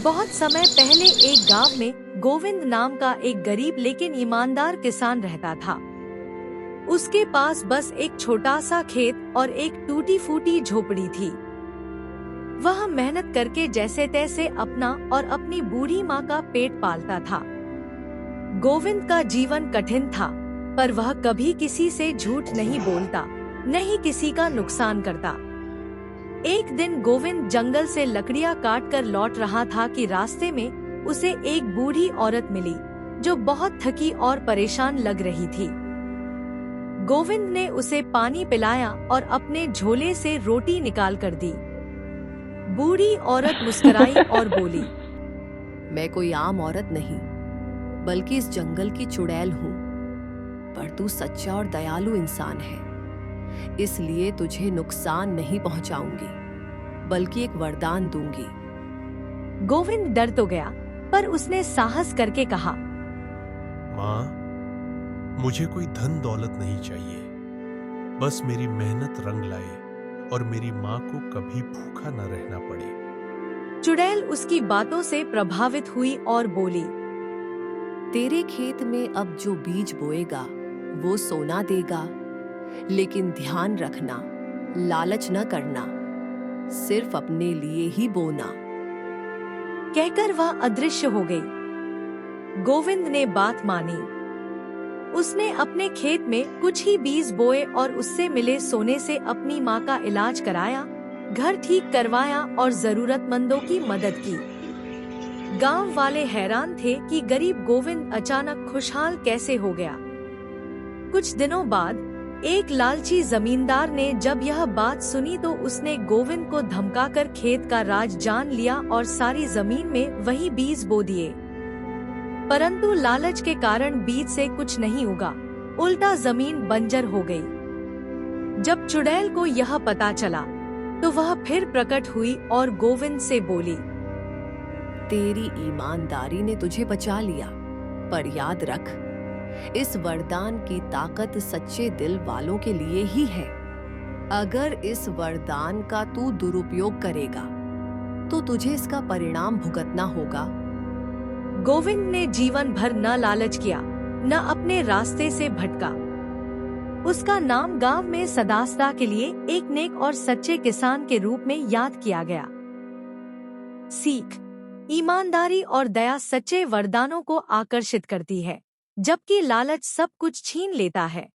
बहुत समय पहले एक गांव में गोविंद नाम का एक गरीब लेकिन ईमानदार किसान रहता था। उसके पास बस एक छोटा सा खेत और एक टूटी फूटी झोपड़ी थी। वह मेहनत करके जैसे तैसे अपना और अपनी बूढ़ी माँ का पेट पालता था। गोविंद का जीवन कठिन था, पर वह कभी किसी से झूठ नहीं बोलता, न ही किसी का नुकसान करता। एक दिन गोविंद जंगल से लकड़ियां काट कर लौट रहा था कि रास्ते में उसे एक बूढ़ी औरत मिली, जो बहुत थकी और परेशान लग रही थी। गोविंद ने उसे पानी पिलाया और अपने झोले से रोटी निकाल कर दी। बूढ़ी औरत मुस्कुराई और बोली, मैं कोई आम औरत नहीं, बल्कि इस जंगल की चुड़ैल हूँ। पर तू सच्चा और दयालु इंसान है, इसलिए तुझे नुकसान नहीं पहुंचाऊंगी, बल्कि एक वरदान दूंगी। गोविंद डर तो गया, पर उसने साहस करके कहा, माँ, मुझे कोई धन दौलत नहीं चाहिए, बस मेरी मेहनत रंग लाए और मेरी माँ को कभी भूखा न रहना पड़े। चुड़ैल उसकी बातों से प्रभावित हुई और बोली, तेरे खेत में अब जो बीज बोएगा वो सोना देगा, लेकिन ध्यान रखना, लालच न करना, सिर्फ अपने लिए ही बोना। कहकर वह अदृश्य हो गई। गोविंद ने बात मानी। उसने अपने खेत में कुछ ही बीज बोए और उससे मिले सोने से अपनी माँ का इलाज कराया, घर ठीक करवाया और जरूरतमंदों की मदद की। गांव वाले हैरान थे कि गरीब गोविंद अचानक खुशहाल कैसे हो गया। कुछ दिनों बाद एक लालची जमींदार ने जब यह बात सुनी तो उसने गोविंद को धमकाकर खेत का राज जान लिया और सारी जमीन में वही बीज बो दिए। परंतु लालच के कारण बीज से कुछ नहीं उगा, उल्टा जमीन बंजर हो गई। जब चुड़ैल को यह पता चला तो वह फिर प्रकट हुई और गोविंद से बोली, तेरी ईमानदारी ने तुझे बचा लिया, पर याद रख, इस वरदान की ताकत सच्चे दिल वालों के लिए ही है। अगर इस वरदान का तू दुरुपयोग करेगा तो तुझे इसका परिणाम भुगतना होगा। गोविंद ने जीवन भर न लालच किया, न अपने रास्ते से भटका। उसका नाम गांव में सदासदा के लिए एक नेक और सच्चे किसान के रूप में याद किया गया। सीख: ईमानदारी और दया सच्चे वरदानों को आकर्षित करती है, जबकि लालच सब कुछ छीन लेता है।